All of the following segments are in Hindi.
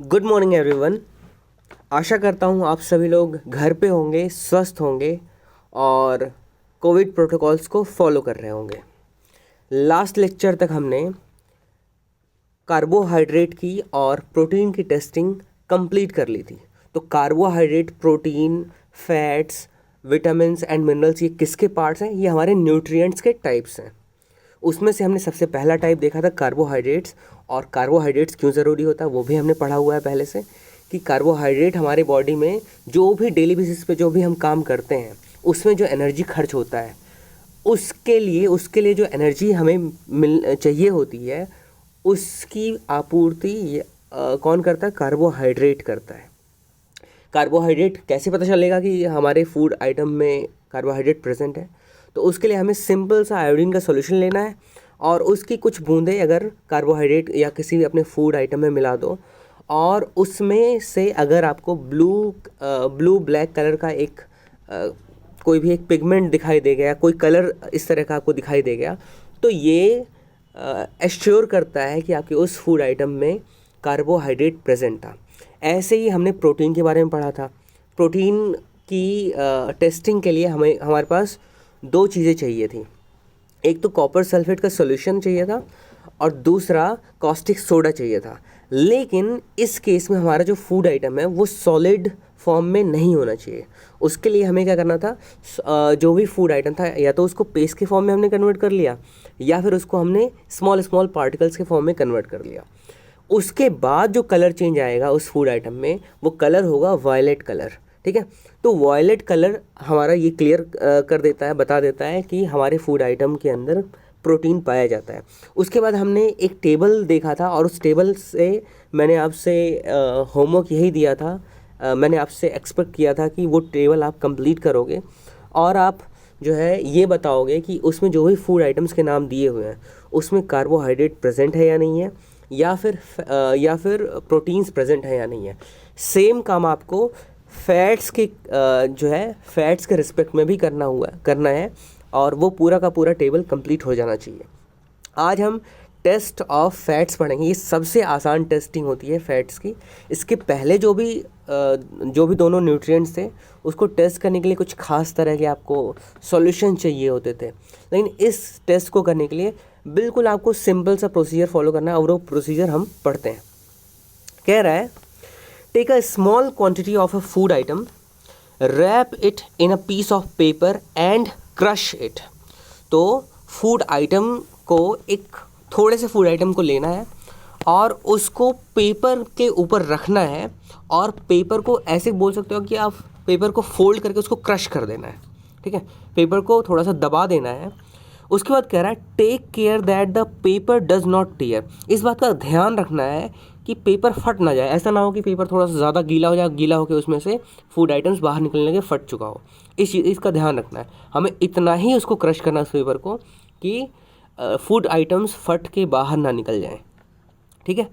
Good morning everyone. आशा करता हूँ आप सभी लोग घर पे होंगे, स्वस्थ होंगे और कोविड प्रोटोकॉल्स को फॉलो कर रहे होंगे। लास्ट लेक्चर तक हमने कार्बोहाइड्रेट की और प्रोटीन की टेस्टिंग कंप्लीट कर ली थी। तो carbohydrate, protein, fats, vitamins and minerals ये किसके पार्ट्स हैं? ये हमारे न्यूट्रिएंट्स के टाइप्स हैं। उसमें से हमने सबसे पहला टाइप देखा था कार्बोहाइड्रेट्स, और कार्बोहाइड्रेट्स क्यों ज़रूरी होता है वो भी हमने पढ़ा हुआ है पहले से, कि कार्बोहाइड्रेट हमारे बॉडी में जो भी डेली बेसिस पे जो भी हम काम करते हैं उसमें जो एनर्जी खर्च होता है उसके लिए जो एनर्जी हमें चाहिए होती है उसकी आपूर्ति कौन करता है? कार्बोहाइड्रेट करता है। कार्बोहाइड्रेट कैसे पता चलेगा कि हमारे फूड आइटम में कार्बोहाइड्रेट प्रेजेंट है? तो उसके लिए हमें सिंपल सा आयोडीन का सॉल्यूशन लेना है और उसकी कुछ बूंदें अगर कार्बोहाइड्रेट या किसी भी अपने फूड आइटम में मिला दो, और उसमें से अगर आपको ब्लू ब्लैक कलर का एक कोई भी एक पिगमेंट दिखाई दे गया, कोई कलर इस तरह का आपको दिखाई दे गया, तो ये एश्योर करता है कि आपके उस फूड आइटम में कार्बोहाइड्रेट प्रेजेंट था। ऐसे ही हमने प्रोटीन के बारे में पढ़ा था। प्रोटीन की टेस्टिंग के लिए हमारे पास दो चीज़ें चाहिए थी। एक तो कॉपर सल्फेट का सॉल्यूशन चाहिए था और दूसरा कॉस्टिक सोडा चाहिए था। लेकिन इस केस में हमारा जो फूड आइटम है वो सॉलिड फॉर्म में नहीं होना चाहिए। उसके लिए हमें क्या करना था? जो भी फूड आइटम था या तो उसको पेस्ट के फॉर्म में हमने कन्वर्ट कर लिया या फिर उसको हमने स्मॉल पार्टिकल्स के फॉर्म में कन्वर्ट कर लिया। उसके बाद जो कलर चेंज आएगा उस फूड आइटम में वो कलर होगा वायलेट कलर। ठीक है, तो वायलेट कलर हमारा ये क्लियर कर देता है, बता देता है कि हमारे फूड आइटम के अंदर प्रोटीन पाया जाता है। उसके बाद हमने एक टेबल देखा था और उस टेबल से मैंने आपसे होमवर्क यही दिया था, मैंने आपसे एक्सपेक्ट किया था कि वो टेबल आप कंप्लीट करोगे और आप जो है ये बताओगे कि उसमें जो भी फूड आइटम्स के नाम दिए हुए हैं उसमें कार्बोहाइड्रेट प्रेजेंट है या नहीं है, या फिर प्रोटीन्स प्रेजेंट है या नहीं है। सेम काम आपको फैट्स के फैट्स के रिस्पेक्ट में भी करना है और वो पूरा का पूरा टेबल कंप्लीट हो जाना चाहिए। आज हम टेस्ट ऑफ फैट्स पढ़ेंगे। ये सबसे आसान टेस्टिंग होती है फैट्स की। इसके पहले जो भी दोनों न्यूट्रिएंट्स थे उसको टेस्ट करने के लिए कुछ खास तरह के आपको सॉल्यूशन चाहिए होते थे, लेकिन इस टेस्ट को करने के लिए बिल्कुल आपको सिंपल सा प्रोसीजर फॉलो करना है और वो प्रोसीजर हम पढ़ते हैं। कह रहा है, take a small quantity of a food item, wrap it in a piece of paper and crush it. तो फूड आइटम को थोड़े से फूड आइटम को लेना है और उसको पेपर के ऊपर रखना है और पेपर को ऐसे बोल सकते हो कि आप पेपर को फोल्ड करके उसको क्रश कर देना है। ठीक है, पेपर को थोड़ा सा दबा देना है। उसके बाद कह रहा है, take care that the paper does not tear. इस बात का ध्यान रखना है कि पेपर फट ना जाए। ऐसा ना हो कि पेपर थोड़ा सा ज़्यादा गीला हो जाए, गीला होकर उसमें से फूड आइटम्स बाहर निकलने लगे, फट चुका हो। इसका ध्यान रखना है। हमें इतना ही उसको क्रश करना है उस पेपर को कि फूड आइटम्स फट के बाहर ना निकल जाएं। ठीक है,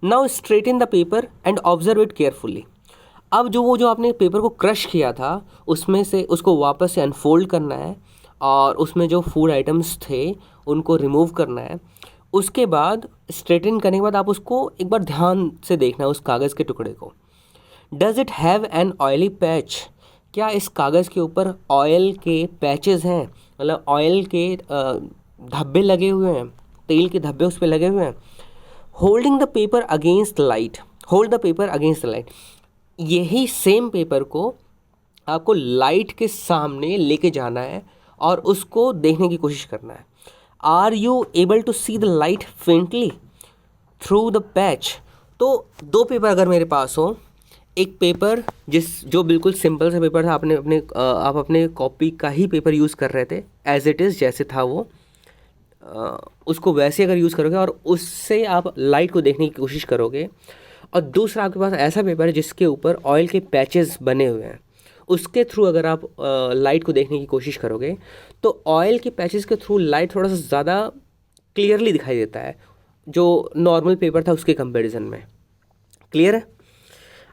now straighten the paper and observe it carefully. अब जो आपने पेपर को क्रश किया था उसमें से उसको वापस से अनफोल्ड करना है और उसमें जो फूड आइटम्स थे उनको रिमूव करना है। उसके बाद स्ट्रेटन करने के बाद आप उसको एक बार ध्यान से देखना है उस कागज़ के टुकड़े को। Does it have an oily patch? क्या इस कागज़ के ऊपर ऑयल के पैचेस हैं, मतलब ऑयल के धब्बे लगे हुए हैं, तेल के धब्बे उस पर लगे हुए हैं। Holding the paper against light, hold the paper against the light. यही सेम पेपर को आपको लाइट के सामने लेके जाना है और उसको देखने की कोशिश करना है। Are you able to see the light faintly through the patch? तो दो पेपर अगर मेरे पास हो, एक पेपर जो बिल्कुल सिंपल सा पेपर था, आप अपने कॉपी का ही पेपर यूज़ कर रहे थे एज इट इज़, जैसे था वो, उसको वैसे अगर यूज़ करोगे और उससे आप लाइट को देखने की कोशिश करोगे, और दूसरा आपके पास ऐसा पेपर है जिसके ऊपर ऑयल के पैचेस बने हुए हैं, उसके थ्रू अगर आप लाइट को देखने की कोशिश करोगे तो ऑयल के पैचेस के थ्रू लाइट थोड़ा सा ज़्यादा क्लियरली दिखाई देता है जो नॉर्मल पेपर था उसके कंपैरिजन में। क्लियर है?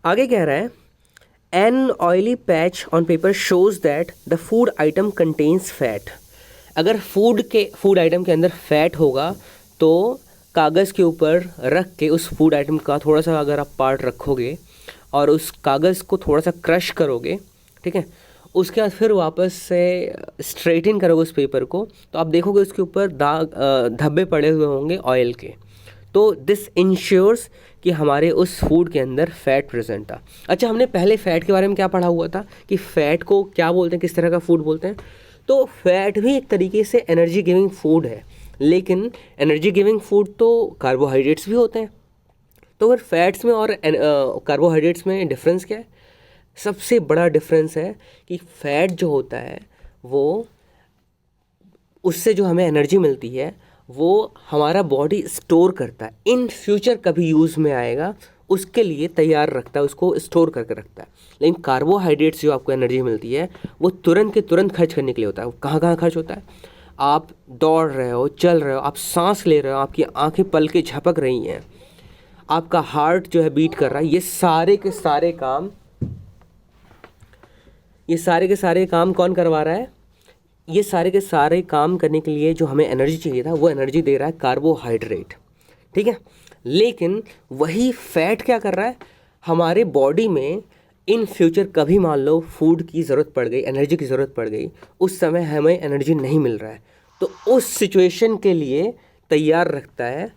आगे कह रहा है, an oily patch on paper shows that the food item contains fat. अगर फूड आइटम के अंदर फैट होगा तो कागज़ के ऊपर रख के उस फूड आइटम का थोड़ा सा अगर आप पार्ट रखोगे और उस कागज़ को थोड़ा सा क्रश करोगे, ठीक है, उसके बाद फिर वापस से स्ट्रेटन करोगे उस पेपर को, तो आप देखोगे उसके ऊपर दाग धब्बे पड़े हुए होंगे ऑयल के। तो दिस इंश्योर्स कि हमारे उस फूड के अंदर फ़ैट प्रेजेंट था। अच्छा, हमने पहले फ़ैट के बारे में क्या पढ़ा हुआ था कि फ़ैट को क्या बोलते हैं, किस तरह का फूड बोलते हैं। तो फ़ैट भी एक तरीके से एनर्जी गिविंग फूड है, लेकिन एनर्जी गिविंग फूड तो कार्बोहाइड्रेट्स भी होते हैं। तो फिर फैट्स में और कार्बोहाइड्रेट्स में डिफरेंस क्या है? सबसे बड़ा डिफरेंस है कि फ़ैट जो होता है वो, उससे जो हमें एनर्जी मिलती है वो हमारा बॉडी स्टोर करता है, इन फ्यूचर कभी यूज़ में आएगा उसके लिए तैयार रखता है, उसको स्टोर करके रखता है। लेकिन कार्बोहाइड्रेट्स जो आपको एनर्जी मिलती है वो तुरंत के तुरंत खर्च करने के लिए होता है। वो कहाँ कहाँ खर्च होता है? आप दौड़ रहे हो, चल रहे हो, आप सांस ले रहे हो, आपकी आंखें पलकें झपक रही हैं, आपका हार्ट जो है बीट कर रहा है, ये सारे के सारे काम कौन करवा रहा है? ये सारे के सारे काम करने के लिए जो हमें एनर्जी चाहिए था वो एनर्जी दे रहा है कार्बोहाइड्रेट, ठीक है। लेकिन वही फैट क्या कर रहा है? हमारे बॉडी में इन फ्यूचर कभी मान लो फूड की ज़रूरत पड़ गई, एनर्जी की ज़रूरत पड़ गई, उस समय हमें एनर्जी नहीं मिल रहा है, तो उस सिचुएशन के लिए तैयार रखता है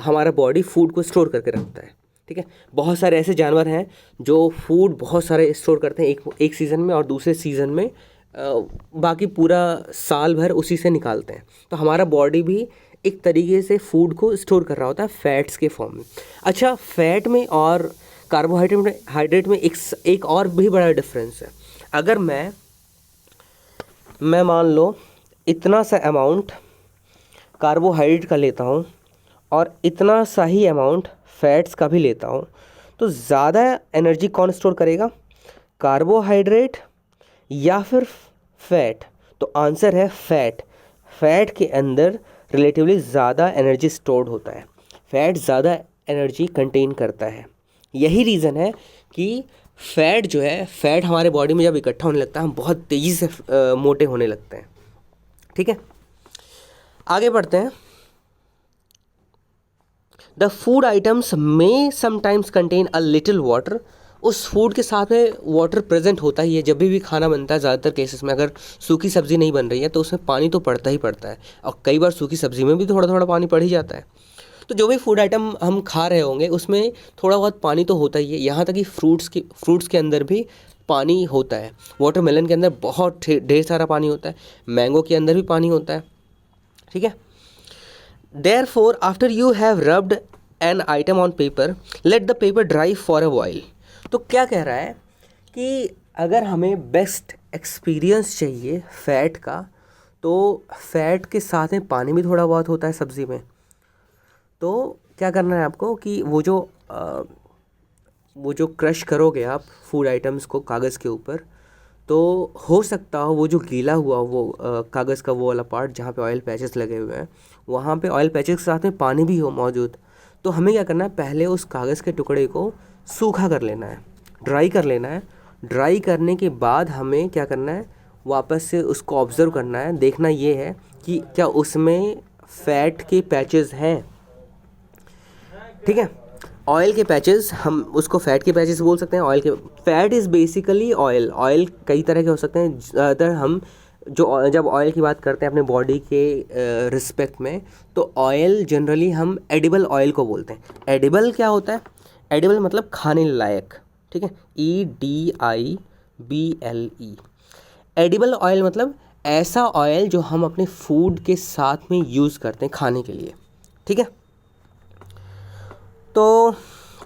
हमारा बॉडी, फूड को स्टोर करके रखता है, ठीक है। बहुत सारे ऐसे जानवर हैं जो फूड बहुत सारे स्टोर करते हैं एक सीज़न में, और दूसरे सीज़न में बाकी पूरा साल भर उसी से निकालते हैं। तो हमारा बॉडी भी एक तरीके से फूड को स्टोर कर रहा होता है फैट्स के फॉर्म में। अच्छा, फैट में और कार्बोहाइड्रेट में एक और भी बड़ा डिफरेंस है। अगर मैं मान लो इतना सा अमाउंट कार्बोहाइड्रेट का लेता हूँ और इतना सा ही अमाउंट फैट्स का भी लेता हूँ, तो ज़्यादा एनर्जी कौन स्टोर करेगा? कार्बोहाइड्रेट या फिर फैट? तो आंसर है फैट। फैट के अंदर रिलेटिवली ज़्यादा एनर्जी स्टोर्ड होता है, फैट ज़्यादा एनर्जी कंटेन करता है। यही रीज़न है कि फैट जो है, फैट हमारे बॉडी में जब इकट्ठा होने लगता है हम बहुत तेज़ी से मोटे होने लगते हैं, ठीक है। आगे बढ़ते हैं। द फूड आइटम्स में sometimes contain a little water. उस फूड के साथ में वाटर प्रेजेंट होता ही है। जब भी खाना बनता है ज़्यादातर केसेस में, अगर सूखी सब्ज़ी नहीं बन रही है तो उसमें पानी तो पड़ता ही पड़ता है, और कई बार सूखी सब्ज़ी में भी थोड़ा थोड़ा पानी पड़ ही जाता है। तो जो भी फूड आइटम हम खा रहे होंगे उसमें थोड़ा बहुत पानी तो होता ही है। यहाँ तक कि फ्रूट्स के अंदर भी पानी होता है। वाटरमेलन के अंदर बहुत ढेर सारा पानी होता है, मैंगो के अंदर भी पानी होता है, ठीक है। Therefore, after you have rubbed an item on paper, let the paper dry for a while. तो क्या कह रहा है कि अगर हमें बेस्ट एक्सपीरियंस चाहिए फ़ैट का, तो फ़ैट के साथ में पानी भी थोड़ा बहुत होता है सब्ज़ी में। तो क्या करना है आपको कि वो जो क्रश करोगे आप फूड आइटम्स को कागज़ के ऊपर, तो हो सकता हो वो जो गीला हुआ वो कागज़ का वो वाला पार्ट जहाँ पे ऑयल पैचेस लगे हुए हैं, वहाँ पे ऑयल पैचेस के साथ में पानी भी हो मौजूद। तो हमें क्या करना है, पहले उस कागज़ के टुकड़े को सूखा कर लेना है, ड्राई कर लेना है। ड्राई करने के बाद हमें क्या करना है, वापस से उसको ऑब्ज़र्व करना है। देखना ये है कि क्या उसमें फ़ैट के पैचेस हैं, ठीक है। ऑयल के पैचेस, हम उसको फ़ैट के पैचेस बोल सकते हैं। ऑयल के, फ़ैट इज़ बेसिकली ऑयल कई तरह के हो सकते हैं। ज़्यादातर हम जब ऑयल की बात करते हैं अपने बॉडी के रिस्पेक्ट में, तो ऑयल जनरली हम एडिबल ऑयल को बोलते हैं। एडिबल क्या होता है? एडिबल मतलब खाने लायक, ठीक है, EDIBLE। एडिबल ऑयल मतलब ऐसा ऑयल जो हम अपने फूड के साथ में यूज़ करते हैं खाने के लिए, ठीक है। तो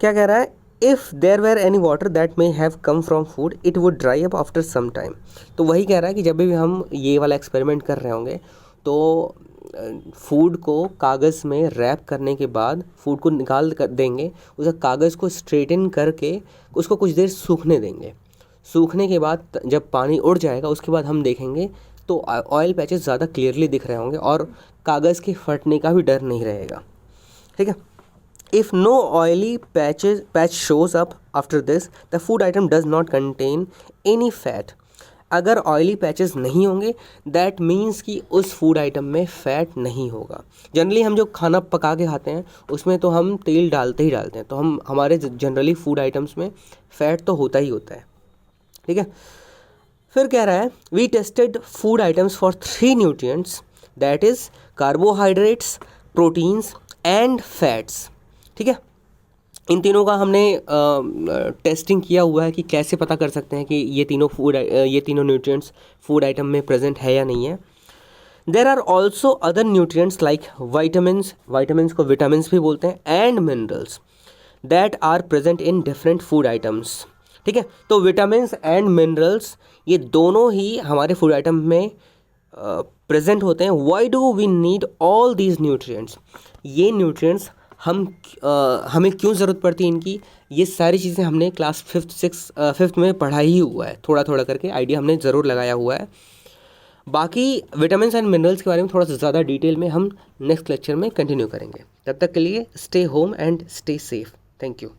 क्या कह रहा है, if there were any water that may have come from food it would dry up after some time. तो वही कह रहा है कि जब भी हम ये वाला एक्सपेरिमेंट कर रहे होंगे तो फूड को कागज़ में रैप करने के बाद फूड को निकाल कर देंगे, उस कागज़ को स्ट्रेटन करके उसको कुछ देर सूखने देंगे। सूखने के बाद जब पानी उड़ जाएगा उसके बाद हम देखेंगे तो ऑयल पैचेस ज़्यादा क्लियरली दिख रहे होंगे और कागज़ के फटने का भी डर नहीं रहेगा, ठीक है। If no oily patch shows up after this, the food item does not contain any fat. अगर ऑयली पैचेस नहीं होंगे दैट मीन्स कि उस फूड आइटम में फ़ैट नहीं होगा। जनरली हम जो खाना पका के खाते हैं उसमें तो हम तेल डालते ही डालते हैं, तो हम हमारे जनरली फूड आइटम्स में फ़ैट तो होता ही होता है, ठीक है। फिर कह रहा है we tested food items for 3 nutrients that is carbohydrates, proteins and fats, ठीक है। इन तीनों का हमने टेस्टिंग किया हुआ है कि कैसे पता कर सकते हैं कि ये तीनों न्यूट्रिएंट्स फूड आइटम में प्रेजेंट है या नहीं है। There are also other nutrients like vitamins को विटामिन्स भी बोलते हैं, and minerals that are present in different food items, ठीक है। तो विटामिन्स एंड मिनरल्स ये दोनों ही हमारे फूड आइटम में प्रेजेंट होते हैं। Why do we need all these nutrients, ये न्यूट्रिएंट्स हमें क्यों ज़रूरत पड़ती है इनकी, ये सारी चीज़ें हमने क्लास फिफ्थ में पढ़ा ही हुआ है, थोड़ा थोड़ा करके आइडिया हमने ज़रूर लगाया हुआ है। बाकी विटामिन्स एंड मिनरल्स के बारे में थोड़ा सा ज़्यादा डिटेल में हम नेक्स्ट लेक्चर में कंटिन्यू करेंगे। तब तक के लिए stay home and stay safe. Thank you.